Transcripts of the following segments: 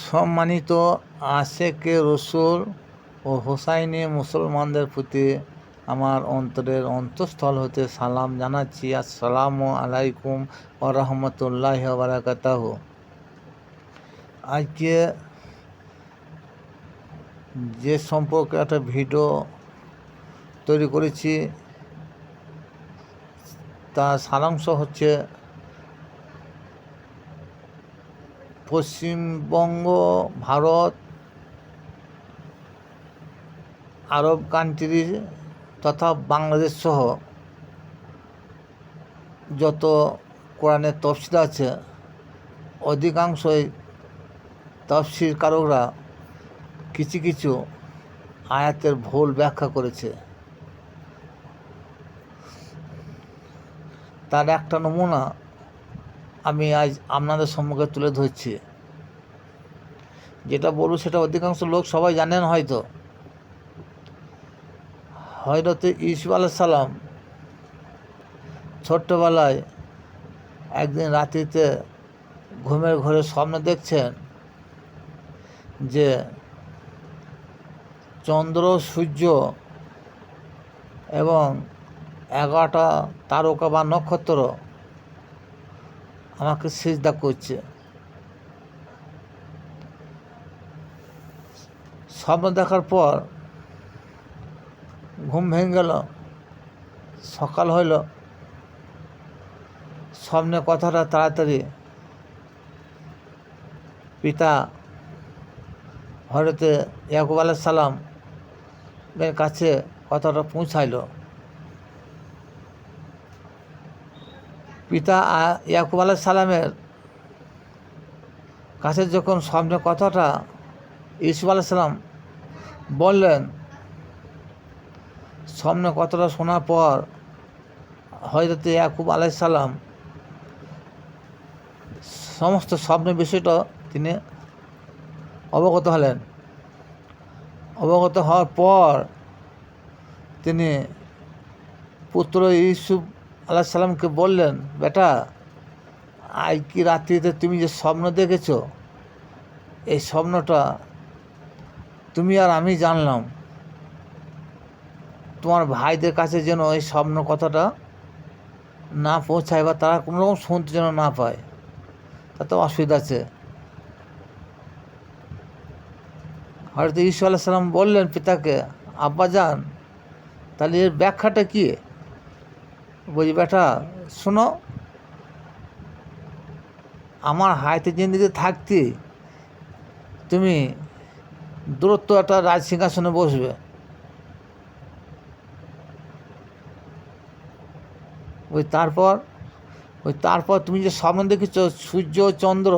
সম্মানিত আশেকে রসুল ও হোসাইনি মুসলমানদের প্রতি আমার অন্তরের অন্তঃস্থল হতে সালাম জানাচ্ছি। আসসালামু আলাইকুম ওয়া রাহমাতুল্লাহি ওয়া বারাকাতুহু। আজকে যে সম্পর্কে একটা ভিডিও তৈরি করেছি তার সারাংশ হচ্ছে পশ্চিমবঙ্গ, ভারত, আরব কান্ট্রি তথা বাংলাদেশ সহ যত কোরআনের তফসির আছে অধিকাংশই তফসিরকারকরা কিছু কিছু আয়াতের ভুল ব্যাখ্যা করেছে। তার একটা নমুনা আমি আজ আপনাদের সম্মুখে তুলে ধরছি। যেটা বলব সেটা অধিকাংশ লোক সবাই জানেন। হয়তো হযরত ইউসুফ আলাইহিস সালাম ছোট্টবেলায় একদিন রাত্রিতে ঘুমের ঘরে স্বপ্ন দেখছেন যে চন্দ্র, সূর্য এবং 11টা তারকা বা নক্ষত্র আমাকে সিজদা করছে। স্বপ্ন দেখার পর ঘুম ভেঙে গেল, সকাল হইল। স্বপ্নের কথাটা তাড়াতাড়ি পিতা হযরত ইয়াকুব আলাইহিস সালামের কাছে কথাটা পৌঁছাইল। পিতা ইয়াকুব আলাইহিস সালামের কাছে যখন স্বপ্নের কথাটা ইউসুফ আলাইহিস সালাম বললেন, স্বপ্নের কথাটা শোনার পর হযরত ইয়াকুব আলাইহিস সালাম সমস্ত স্বপ্নের বিষয়টা তিনি অবগত হলেন। অবগত হওয়ার পর তিনি পুত্র ইউসুফ আলাইহিস সালামকে বললেন, বেটা, আজ কি রাত্রিতে তুমি যে স্বপ্ন দেখেছ, এই স্বপ্নটা তুমি আর আমি জানলাম। তোমার ভাইদের কাছে যেন এই স্বপ্ন কথাটা না পৌঁছায় বা তারা কোনো রকম শুনতে যেন না পায়, তাতে অসুবিধা আছে। হযরত ইউসুফ আলাইহিস সালাম বললেন পিতাকে, আব্বাজান, তাহলে এর ব্যাখ্যাটা কী? বলি, বেটা শোনো, আমার হায়াতে জিন্দেগিতে থাকতে তুমি দূরত্ব একটা রাজ সিংহাসনে বসবে। তারপর তুমি যে স্বপ্ন দেখেছ সূর্য চন্দ্র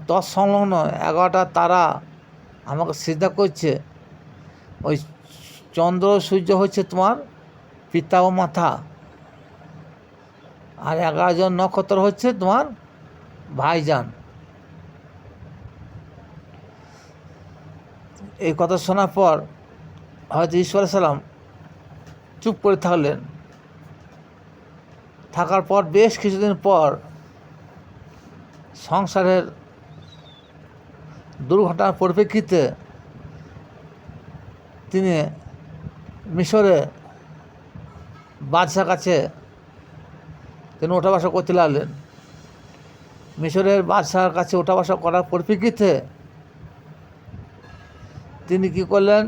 তৎসংলগ্ন 11টা তারা আমাকে সিজদা করছে, ওই চন্দ্র সূর্য হচ্ছে তোমার পিতা ও মাতা, আর 11 জন নক্ষত্র হচ্ছে তোমার ভাইজান। এই কথা শোনার পর হয়তো ইউসুফ আলাইহিস সালাম চুপ করে থাকলেন। থাকার পর বেশ কিছুদিন পর সংসারের দুর্ঘটনার পরিপ্রেক্ষিতে তিনি মিশরে বাদশার কাছে তিনি ওঠা বসা করতে লাগলেন। মিশরের বাদশার কাছে ওঠা বসা করার পরিপ্রেক্ষিতে তিনি কি করলেন,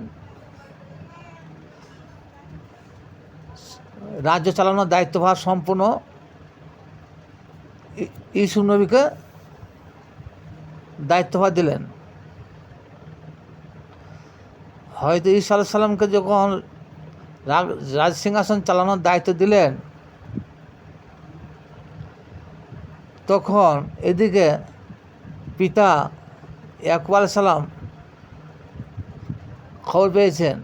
রাজ্য চালানোর দায়িত্বভার সম্পূর্ণ ইউসুফ নবীকে দায়িত্বভার দিলেন। হয়তো ইউসুফ আলাইহিস সালামকে যখন রাজ সিংহাসন চালানোর দায়িত্ব দিলেন, তখন এদিকে পিতা ইয়াকুব আলাইহিস সালাম খবর পেয়েছেন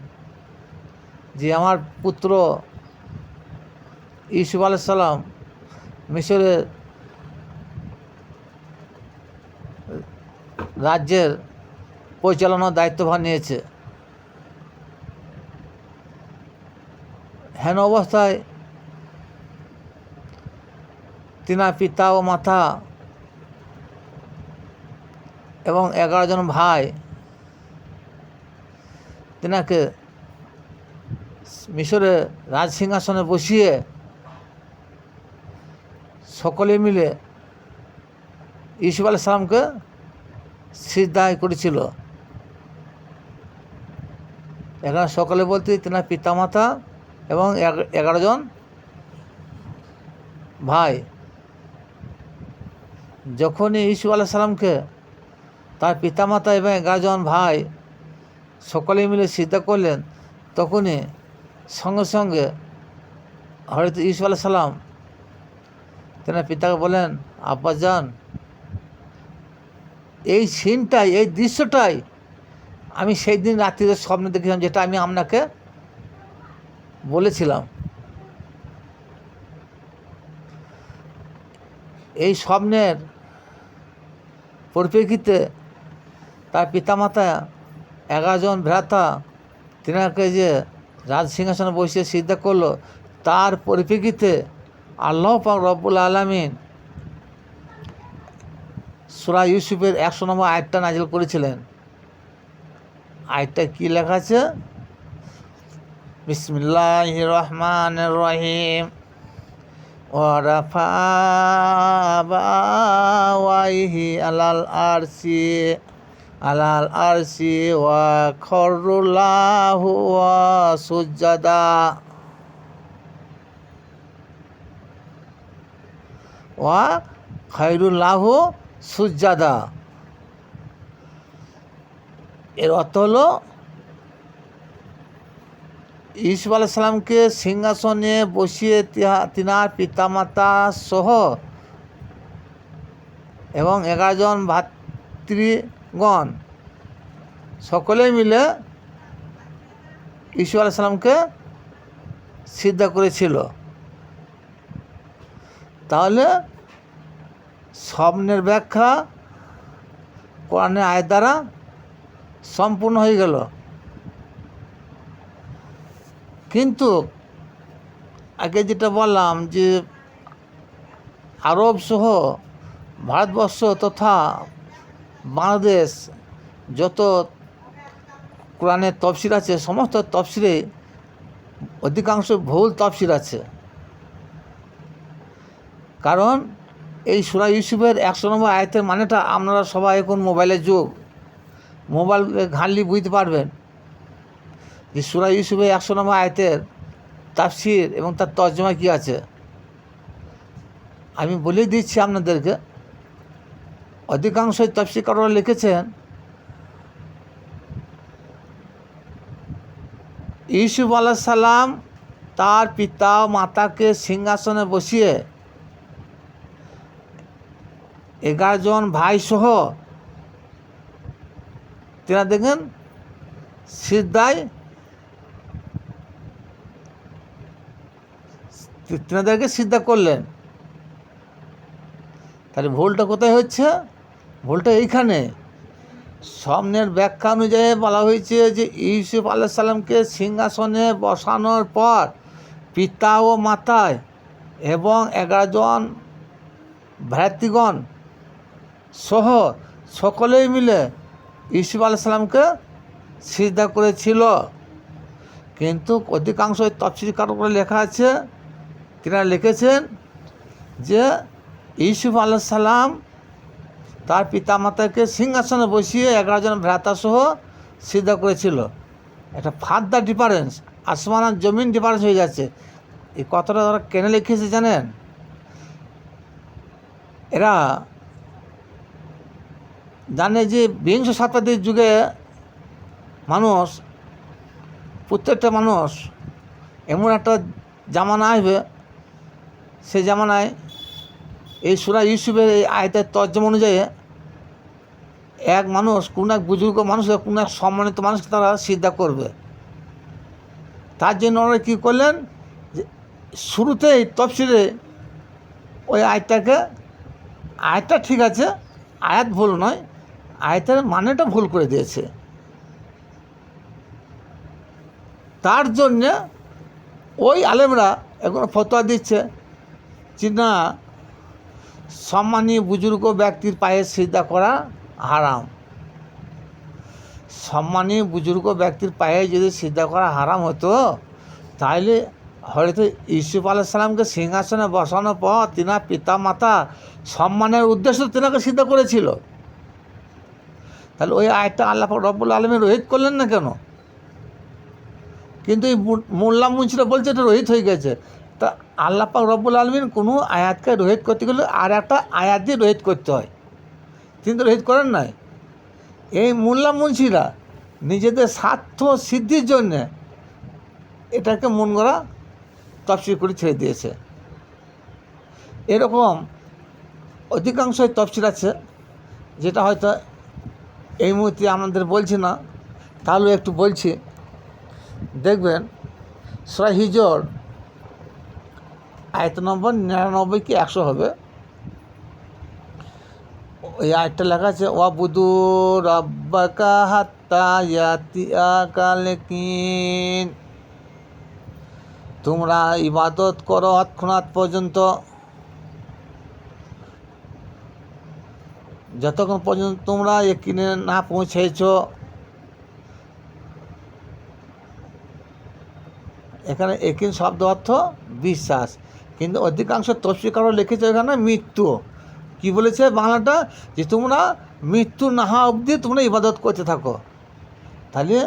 যে আমার পুত্র ইউসুফ আলাইহিস সালাম মিশরের রাজ্যের পরিচালনার দায়িত্বভার নিয়েছে। হেন অবস্থায় তিনার পিতা ও মাতা এবং 11 জন ভাই তেনাকে মিশরে রাজ সিংহাসনে বসিয়ে সকলে মিলে ইউসুফ আলাইহিস সালামকে সিজদায় করেছিল। এখানে সকলে বলতে তেনার পিতামাতা এবং 11 জন ভাই। যখনই ইউসুফ আলাইহিস সালামকে তার পিতামাতা এবং 11 জন ভাই সকলে মিলে সিজদা করলেন, তখনই সঙ্গে সঙ্গে হযরত ইউসুফ আলাইহিস সালাম তেনার পিতাকে বলেন, আব্বাজান, এই সিনটাই, এই দৃশ্যটাই আমি সেই দিন রাত্রিতে স্বপ্নে দেখেছিলাম, যেটা আমি আপনাকে বলেছিলাম। এই স্বপ্নের পরিপ্রেক্ষিতে তার পিতামাতা 11 জন ভ্রাতা তেনাকে যে রাজ সিংহাসনে বসিয়ে সিজদা করলো, তার পরিপ্রেক্ষিতে আল্লাহ পাক রব্বুল আলামিন সূরা ইউসুফের 100 নম্বর আয়াতটা নাজিল করেছিলেন। আয়াতটা কি লেখা আছে? বিসমিল্লাহির রহমানির রহিম। ওয়া রাফা আবাওয়াইহি আলাল আরশি ওয়া খররু লাহু ওয়া সুজদা ওয়া খায়রুল্লাহু সুজদা। এর অর্থ হলো, ইউসুফ আলাইহিস সালামকে সিংহাসনে বসিয়ে তিনার পিতামাতা সহ এবং 11 জন ভাতৃগণ সকলে মিলে ইউসুফ আলাইহিস সালামকে সিজদা করেছিল। তাহলে স্বপ্নের ব্যাখ্যা কোরআনের আয়াত দ্বারা সম্পূর্ণ হয়ে গেল। কিন্তু আগে যেটা বললাম যে আরব সহ ভারতবর্ষ তথা বাংলাদেশ যত কোরআনের তফসির আছে, সমস্ত তফসিরে অধিকাংশ ভুল তফসির আছে। কারণ এই সূরা ইউসুফের 100 নম্বর আয়াতের মানেটা আপনারা সবাই এখন মোবাইলের যুগ, মোবাইল ঘাঁটলে বুঝতে পারবেন যে সূরা ইউসুফের 100 নম্বর আয়াতের তাফসির এবং তার তর্জমা কী আছে। আমি বলে দিচ্ছি আপনাদেরকে। অধিকাংশই তাফসীরকাররা লিখেছেন, ইউসুফ আলাইহিস সালাম তার পিতা মাতাকে সিংহাসনে বসিয়ে 11 জন ভাই সহ তেনা দেখেন তেনাদেরকে সিজদা করলেন। তাহলে ভুলটা কোথায় হচ্ছে? ভুলটা এইখানে। স্বপ্নের ব্যাখ্যা অনুযায়ী বলা হয়েছে যে ইউসুফ আলাইহিস সালামকে সিংহাসনে বসানোর পর পিতা ও মাতায় এবং 11 জন ভ্রাতৃগণ সহ সকলেই মিলে ইউসুফ আলাইহিস সালামকে সিজদা করেছিল। কিন্তু অধিকাংশ তাফসীরকাররা লেখা আছে, তিনারা লিখেছেন যে ইউসুফ আলাইহিস সালাম তার পিতামাতাকে সিংহাসনে বসিয়ে 11 জন ভ্রাতা সহ সিজদা করেছিল। একটা ফার্দার ডিফারেন্স, আসমান আর জমিন ডিফারেন্স হয়ে যাচ্ছে। এই কথাটা তারা কেন লিখেছে জানেন? এরা জানে যে বিংশ শতাব্দীর যুগে মানুষ, প্রত্যেকটা মানুষ এমন একটা জামানা আসবে, সেই জামানায় এই সূরা ইউসুফের এই আয়াতের তর্জমা অনুযায়ী এক মানুষ, কোনো এক বুজুর্গ মানুষ, কোনো এক সম্মানিত মানুষকে তারা সিজদা করবে। তার জন্য ওরা কী করলেন, যে শুরুতেই তফসিরে ওই আয়াতটা ঠিক আছে, আয়াত ভুল নয়, আয়াতের মানেটা ভুল করে দিয়েছে। তার জন্যে ওই আলেমরা এখন ফতোয়া দিচ্ছে যে না, সম্মানী বুজুর্গ ব্যক্তির পায়ে সিজদা করা হারাম। সম্মানী বুজুর্গ ব্যক্তির পায়ে যদি সিজদা করা হারাম হতো, তাহলে হয়তো ইউসুফ আলাইহিস সালামকে সিংহাসনে বসানোর পর তিনার পিতা মাতা সম্মানের উদ্দেশ্যে তিনাকে সিজদা করেছিল। তাহলে ওই আয়াতটা আল্লাহ পাক রব্বুল আলামিন রহিত করলেন না কেন? কিন্তু এই মোল্লা মুন্সিরা বলছে এটা রহিত হয়ে গেছে। তা আল্লাহ পাক রব্বুল আলামিন কোনো আয়াতকে রহিত করতে গেলে আর একটা আয়াত দিয়ে রহিত করতে হয়, কিন্তু রহিত করেন নাই। এই মোল্লা মুন্সিরা নিজেদের স্বার্থ সিদ্ধির জন্যে এটাকে মন গড়া তফসির করে ছেড়ে দিয়েছে। এরকম অধিকাংশই তফসির আছে, যেটা হয়তো এই মুহূর্তে আমাদের বলছি না, তাহলেও একটু বলছি। দেখবেন সূরা হিজর আয়াত নম্বর 99 কি 100 হবে, ওই আয়াতটা লেখা আছে ওয়াবুদু রাব্বাকা হাত্তা ইয়াতিয়াকাল ইয়াকিন, তোমরা ইবাদত করো তৎক্ষণাৎ পর্যন্ত, যতক্ষণ পর্যন্ত তোমরা ইয়াকিনে না পৌঁছেছ। এখানে ইয়াকিন শব্দ অর্থ বিশ্বাস, কিন্তু অধিকাংশ তফসিরকাররা লিখেছে এখানে মৃত্যু। কি বলেছে বাংলাটা, যে তোমরা মৃত্যু না হওয়া অবধি তোমরা ইবাদত করতে থাকো। তাহলে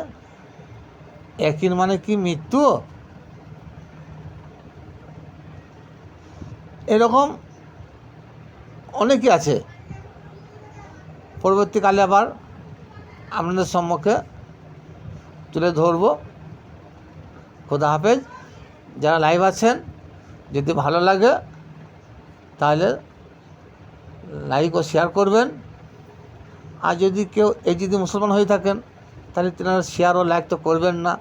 ইয়াকিন মানে কি মৃত্যু? এরকম অনেকই আছে, পরবর্তীকালে আবার আপনাদের সম্মুখে তুলে ধরব। খোদা হাফেজ। যারা লাইভ আছেন, যদি ভালো লাগে তাহলে লাইক ও শেয়ার করবেন। আর যদি কেউ যদি মুসলমান হয়ে থাকেন, তাহলে তেনারা শেয়ার ও লাইক তো করবেন না।